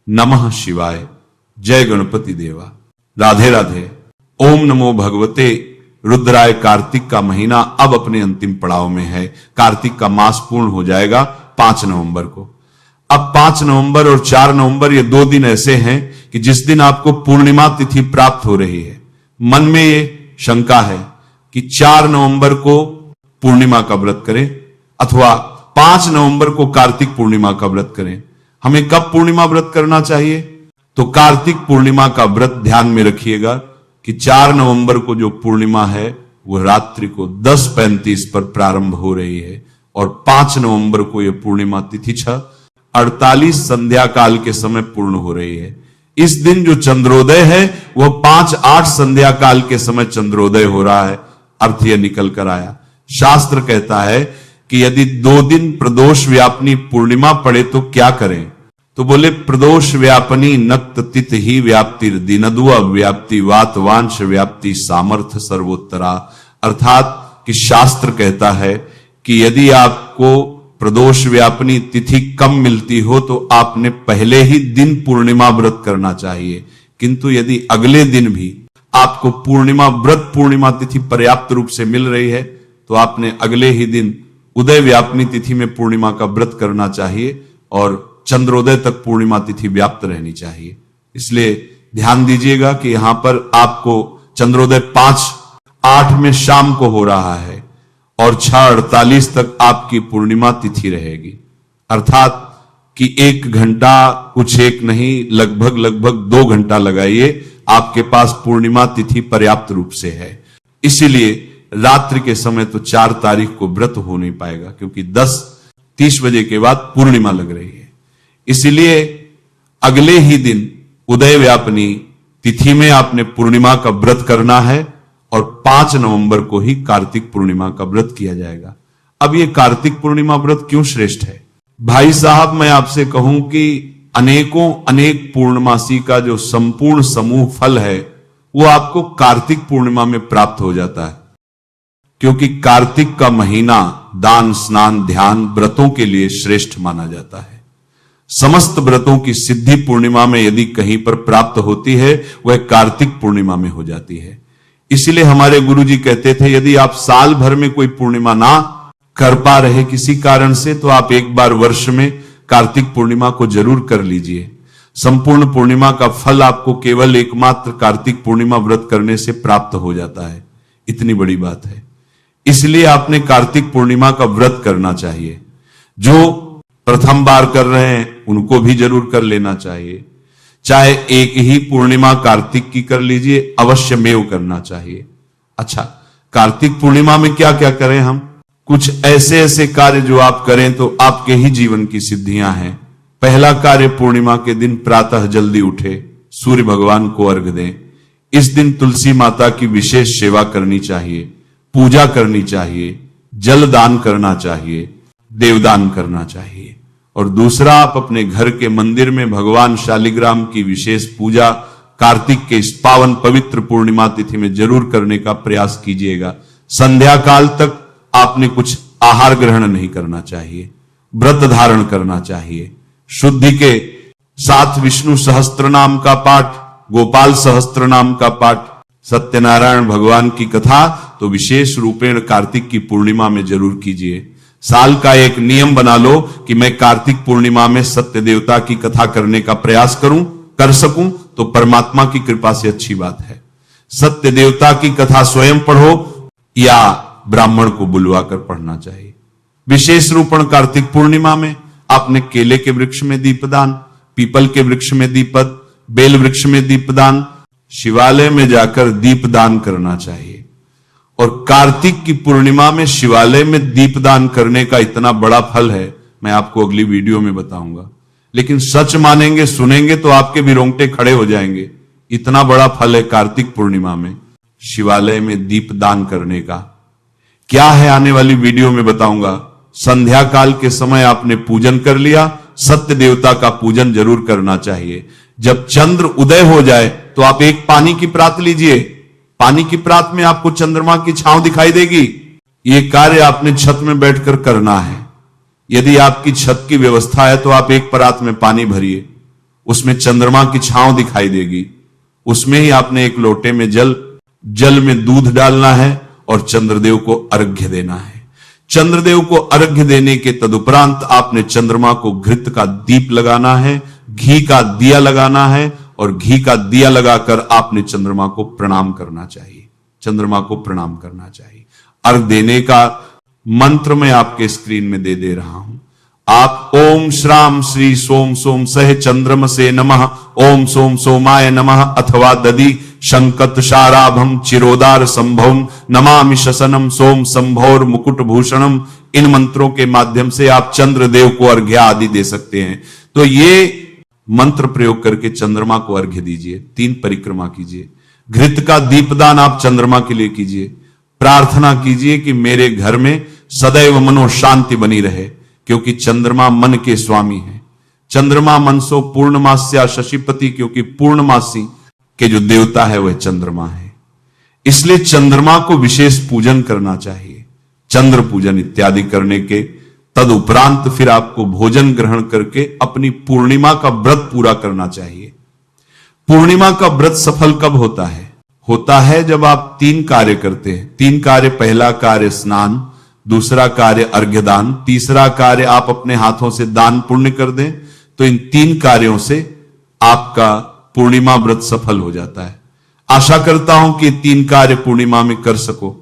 नमः शिवाय। जय गणपति देवा। राधे राधे। ओम नमो भगवते रुद्राय। कार्तिक का महीना अब अपने अंतिम पड़ाव में है। कार्तिक का मास पूर्ण हो जाएगा 5 नवंबर को। अब 5 नवंबर और 4 नवंबर ये 2 दिन ऐसे हैं कि जिस दिन आपको पूर्णिमा तिथि प्राप्त हो रही है। मन में ये शंका है कि 4 नवंबर को पूर्णिमा का व्रत करें अथवा 5 नवंबर को कार्तिक पूर्णिमा का व्रत करें। हमें कब पूर्णिमा व्रत करना चाहिए? तो कार्तिक पूर्णिमा का व्रत ध्यान में रखिएगा कि 4 नवंबर को जो पूर्णिमा है वो रात्रि को 10:35 पर प्रारंभ हो रही है और 5 नवंबर को यह पूर्णिमा तिथि 6:48 संध्या काल के समय पूर्ण हो रही है। इस दिन जो चंद्रोदय है वह 5:08 संध्या काल के समय चंद्रोदय हो रहा है। अर्थ यह निकल कर आया, शास्त्र कहता है कि यदि 2 दिन प्रदोष व्यापनी पूर्णिमा पड़े तो क्या करें? तो बोले प्रदोष व्यापनी नक्त तिथ ही व्याप्तिर दिनदुआ व्याप्ति वात वांश व्याप्ति सामर्थ्य सर्वोत्तरा। अर्थात कि शास्त्र कहता है कि यदि आपको प्रदोष व्यापनी तिथि कम मिलती हो तो आपने पहले ही दिन पूर्णिमा व्रत करना चाहिए, किंतु यदि अगले दिन भी आपको पूर्णिमा तिथि पर्याप्त रूप से मिल रही है तो आपने अगले ही दिन उदय व्यापनी तिथि में पूर्णिमा का व्रत करना चाहिए और चंद्रोदय तक पूर्णिमा तिथि व्याप्त रहनी चाहिए। इसलिए ध्यान दीजिएगा कि यहां पर आपको चंद्रोदय 5:08 में शाम को हो रहा है और 6:48 तक आपकी पूर्णिमा तिथि रहेगी। अर्थात कि 1 घंटा कुछ एक नहीं, लगभग 2 घंटा लगाइए, आपके पास पूर्णिमा तिथि पर्याप्त रूप से है। इसीलिए रात्रि के समय तो 4 तारीख को व्रत हो नहीं पाएगा क्योंकि 10:30 बजे के बाद पूर्णिमा लग रही है। इसलिए अगले ही दिन उदय व्यापनी तिथि में आपने पूर्णिमा का व्रत करना है और 5 नवंबर को ही कार्तिक पूर्णिमा का व्रत किया जाएगा। अब ये कार्तिक पूर्णिमा व्रत क्यों श्रेष्ठ है? भाई साहब, मैं आपसे कहूं कि अनेक पूर्णमासी का जो संपूर्ण समूह फल है वो आपको कार्तिक पूर्णिमा में प्राप्त हो जाता है, क्योंकि कार्तिक का महीना दान स्नान ध्यान व्रतों के लिए श्रेष्ठ माना जाता है। समस्त व्रतों की सिद्धि पूर्णिमा में यदि कहीं पर प्राप्त होती है वह कार्तिक पूर्णिमा में हो जाती है। इसलिए हमारे गुरुजी कहते थे यदि आप साल भर में कोई पूर्णिमा ना कर पा रहे किसी कारण से तो आप एक बार वर्ष में कार्तिक पूर्णिमा को जरूर कर लीजिए। संपूर्ण पूर्णिमा का फल आपको केवल एकमात्र कार्तिक पूर्णिमा व्रत करने से प्राप्त हो जाता है। इतनी बड़ी बात है, इसलिए आपने कार्तिक पूर्णिमा का व्रत करना चाहिए। जो प्रथम बार कर रहे हैं उनको भी जरूर कर लेना चाहिए। चाहे एक ही पूर्णिमा कार्तिक की कर लीजिए, अवश्य मेव करना चाहिए। अच्छा, कार्तिक पूर्णिमा में क्या क्या करें हम? कुछ ऐसे कार्य जो आप करें तो आपके ही जीवन की सिद्धियां हैं। पहला कार्य, पूर्णिमा के दिन प्रातः जल्दी उठे, सूर्य भगवान को अर्घ्य दें। इस दिन तुलसी माता की विशेष सेवा करनी चाहिए, पूजा करनी चाहिए, जल दान करना चाहिए, देवदान करना चाहिए। और दूसरा, आप अपने घर के मंदिर में भगवान शालिग्राम की विशेष पूजा कार्तिक के इस पावन पवित्र पूर्णिमा तिथि में जरूर करने का प्रयास कीजिएगा। संध्या काल तक आपने कुछ आहार ग्रहण नहीं करना चाहिए, व्रत धारण करना चाहिए। शुद्धि के साथ विष्णु सहस्त्र नाम का पाठ, गोपाल सहस्त्र नाम का पाठ, सत्यनारायण भगवान की कथा तो विशेष रूपेण कार्तिक की पूर्णिमा में जरूर कीजिए। साल का एक नियम बना लो कि मैं कार्तिक पूर्णिमा में सत्य देवता की कथा करने का प्रयास कर सकूं तो परमात्मा की कृपा से अच्छी बात है। सत्य देवता की कथा स्वयं पढ़ो या ब्राह्मण को बुलवा कर पढ़ना चाहिए। विशेष रूपण कार्तिक पूर्णिमा में आपने केले के वृक्ष में दीपदान, पीपल के वृक्ष में दीपद, बेल वृक्ष में दीपदान, शिवालय में जाकर दीपदान करना चाहिए। और कार्तिक की पूर्णिमा में शिवालय में दीपदान करने का इतना बड़ा फल है, मैं आपको अगली वीडियो में बताऊंगा। लेकिन सच मानेंगे, सुनेंगे तो आपके भी रोंगटे खड़े हो जाएंगे। इतना बड़ा फल है कार्तिक पूर्णिमा में शिवालय में दीपदान करने का। क्या है आने वाली वीडियो में बताऊंगा। संध्या काल के समय आपने पूजन कर लिया, सत्य देवता का पूजन जरूर करना चाहिए। जब चंद्र उदय हो जाए तो आप एक पानी की प्रात लीजिए, पानी की प्रात में आपको चंद्रमा की छांव दिखाई देगी। ये कार्य आपने छत में बैठकर करना है। यदि आपकी छत की व्यवस्था है तो आप एक परात में पानी भरिए, उसमें चंद्रमा की छांव दिखाई देगी। उसमें ही आपने एक लोटे में जल में दूध डालना है और चंद्रदेव को अर्घ्य देना है। चंद्रदेव को अर्घ्य देने के तदुपरांत आपने चंद्रमा को घृत का दीप लगाना है, घी का दिया लगाना है और घी का दिया लगाकर आपने चंद्रमा को प्रणाम करना चाहिए। चंद्रमा को प्रणाम करना चाहिए। अर्घ देने का मंत्र मैं आपके स्क्रीन में दे रहा हूं। आप ओम श्राम श्री सोम सोम सह चंद्रम से नमः, ओम सोम सोमाय नमः अथवा दधि शंकत शाराभम चिरोदार संभवम नमामि शसनम सोम संभौर मुकुट भूषणम, इन मंत्रों के माध्यम से आप चंद्रदेव को अर्घ्य आदि दे सकते हैं। तो ये मंत्र प्रयोग करके चंद्रमा को अर्घ्य दीजिए। 3 परिक्रमा कीजिए। घृत का दीपदान आप चंद्रमा के लिए कीजिए। प्रार्थना कीजिए कि मेरे घर में सदैव मनो शांति बनी रहे, क्योंकि चंद्रमा मन के स्वामी है। चंद्रमा मनसो पूर्णमास्या शशिपति, क्योंकि पूर्णमासी के जो देवता है वह चंद्रमा है। इसलिए चंद्रमा को विशेष पूजन करना चाहिए। चंद्र पूजन इत्यादि करने के तदुपरांत फिर आपको भोजन ग्रहण करके अपनी पूर्णिमा का व्रत पूरा करना चाहिए। पूर्णिमा का व्रत सफल कब होता है? होता है जब आप 3 कार्य करते हैं। 3 कार्य, पहला कार्य स्नान, दूसरा कार्य अर्घ्यदान, तीसरा कार्य आप अपने हाथों से दान पुण्य कर दें। तो इन 3 कार्यों से आपका पूर्णिमा व्रत सफल हो जाता है। आशा करता हूं कि 3 कार्य पूर्णिमा में कर सको।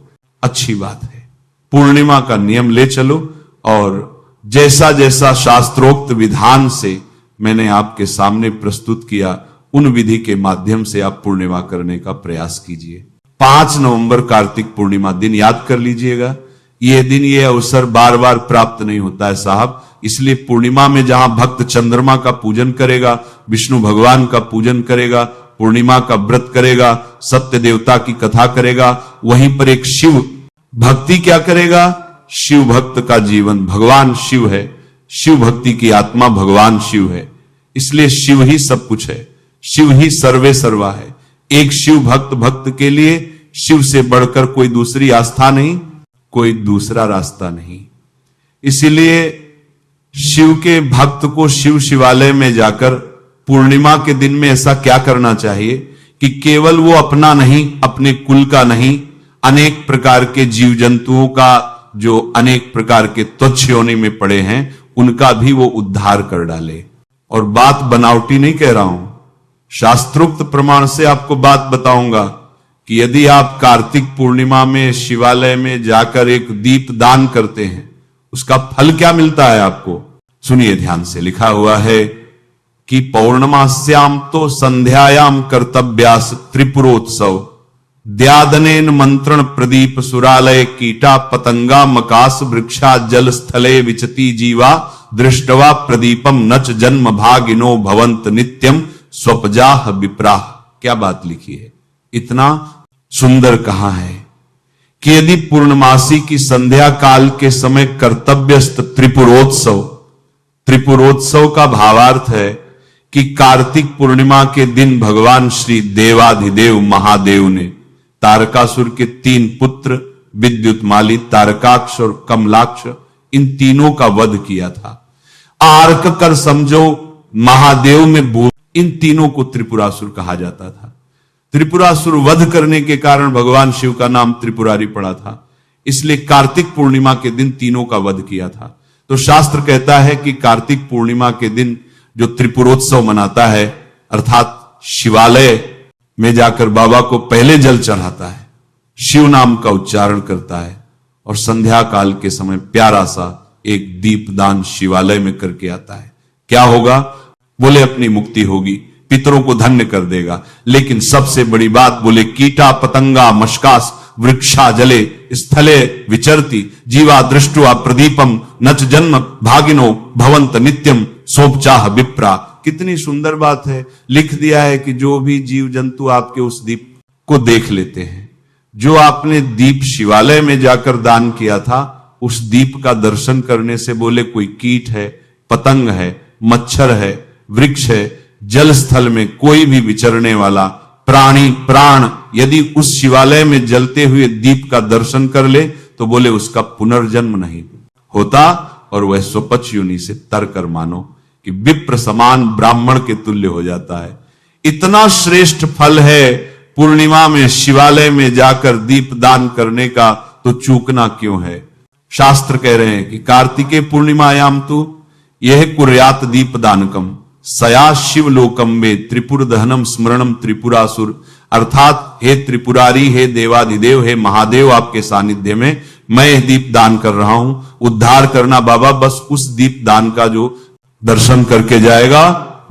अच्छी बात है। पूर्णिमा का नियम ले चलो और जैसा जैसा शास्त्रोक्त विधान से मैंने आपके सामने प्रस्तुत किया, उन विधि के माध्यम से आप पूर्णिमा करने का प्रयास कीजिए। 5 नवंबर कार्तिक पूर्णिमा दिन याद कर लीजिएगा। ये दिन, ये अवसर बार बार प्राप्त नहीं होता है साहब। इसलिए पूर्णिमा में जहां भक्त चंद्रमा का पूजन करेगा, विष्णु भगवान का पूजन करेगा, पूर्णिमा का व्रत करेगा, सत्य देवता की कथा करेगा, वहीं पर एक शिव भक्ति क्या करेगा? शिव भक्त का जीवन भगवान शिव है। शिव भक्ति की आत्मा भगवान शिव है। इसलिए शिव ही सब कुछ है, शिव ही सर्वे सर्वा है। एक शिव भक्त के लिए शिव से बढ़कर कोई दूसरी आस्था नहीं, कोई दूसरा रास्ता नहीं। इसीलिए शिव के भक्त को शिव शिवालय में जाकर पूर्णिमा के दिन में ऐसा क्या करना चाहिए कि केवल वो अपना नहीं, अपने कुल का नहीं, अनेक प्रकार के जीव जंतुओं का जो अनेक प्रकार के तुच्छ योनि में पड़े हैं, उनका भी वो उद्धार कर डाले। और बात बनावटी नहीं कह रहा हूं, शास्त्रोक्त प्रमाण से आपको बात बताऊंगा कि यदि आप कार्तिक पूर्णिमा में शिवालय में जाकर एक दीप दान करते हैं, उसका फल क्या मिलता है आपको? सुनिए ध्यान से। लिखा हुआ है कि पौर्णमास्याम तो संध्यायाम कर्तव्यास त्रिपुरोत्सव, द्यादनेन मंत्रण प्रदीप सुरालय कीटा पतंगा मकास वृक्षा जल स्थले विचती जीवा दृष्टवा प्रदीपम नच जन्म भागिनो भवंत नित्यम स्वपजाह विप्राह। क्या बात लिखी है, इतना सुंदर कहा है कि यदि पूर्णमासी की संध्या काल के समय कर्तव्यस्थ त्रिपुरोत्सव, त्रिपुरोत्सव का भावार्थ है कि कार्तिक पूर्णिमा के दिन भगवान श्री देवाधिदेव महादेव ने तारकासुर के 3 पुत्र विद्युतमाली, तारकाक्ष और कमलाक्ष, इन तीनों का वध किया था। आर्क कर समझो महादेव में बोल, इन तीनों को त्रिपुरासुर कहा जाता था। त्रिपुरासुर वध करने के कारण भगवान शिव का नाम त्रिपुरारी पड़ा था। इसलिए कार्तिक पूर्णिमा के दिन तीनों का वध किया था। तो शास्त्र कहता है कि कार्तिक पूर्णिमा के दिन जो त्रिपुरोत्सव मनाता है, अर्थात शिवालय में जाकर बाबा को पहले जल चढ़ाता है, शिव नाम का उच्चारण करता है और संध्या काल के समय प्यारा सा एक दीपदान शिवालय में करके आता है, क्या होगा? बोले अपनी मुक्ति होगी, पितरों को धन्य कर देगा। लेकिन सबसे बड़ी बात, बोले कीटा पतंगा मशकास वृक्षा जले स्थले विचरती जीवा दृष्टुआ प्रदीपम नच जन्म भागिनो भवंत नित्यम सोपचाह विप्रा। कितनी सुंदर बात है। लिख दिया है कि जो भी जीव जंतु आपके उस दीप को देख लेते हैं, जो आपने दीप शिवालय में जाकर दान किया था, उस दीप का दर्शन करने से, बोले कोई कीट है, पतंग है, मच्छर है, वृक्ष है, जल स्थल में कोई भी विचरने वाला प्राणी प्राण यदि उस शिवालय में जलते हुए दीप का दर्शन कर ले, तो बोले उसका पुनर्जन्म नहीं होता और वह स्वपच योनि से तर कर मानो कि विप्र समान ब्राह्मण के तुल्य हो जाता है। इतना श्रेष्ठ फल है पूर्णिमा में शिवालय में जाकर दीप दान करने का, तो चूकना क्यों है। शास्त्र कह रहे हैं कि कार्तिके पूर्णिमायाम तो यह कुर्यात दीप दानकम सया शिव लोकम में त्रिपुर दहनम स्मरणम त्रिपुरासुर। अर्थात हे त्रिपुरारी, हे देवाधिदेव, हे महादेव, आपके सानिध्य में मैं यह दीप दान कर रहा हूं। उद्धार करना बाबा, बस उस दीप दान का जो दर्शन करके जाएगा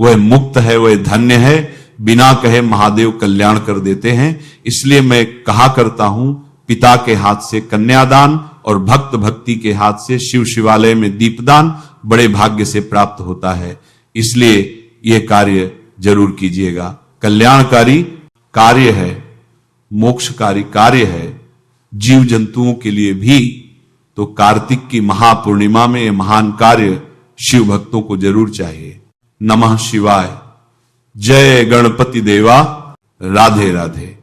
वह मुक्त है, वह धन्य है। बिना कहे महादेव कल्याण कर देते हैं। इसलिए मैं कहा करता हूं, पिता के हाथ से कन्यादान और भक्त भक्ति के हाथ से शिव शिवालय में दीपदान बड़े भाग्य से प्राप्त होता है। इसलिए यह कार्य जरूर कीजिएगा। कल्याणकारी कार्य है, मोक्षकारी कार्य है जीव जंतुओं के लिए भी। तो कार्तिक की महापूर्णिमा में यह महान कार्य शिव भक्तों को जरूर चाहिए। नमः शिवाय। जय गणपति देवा। राधे राधे।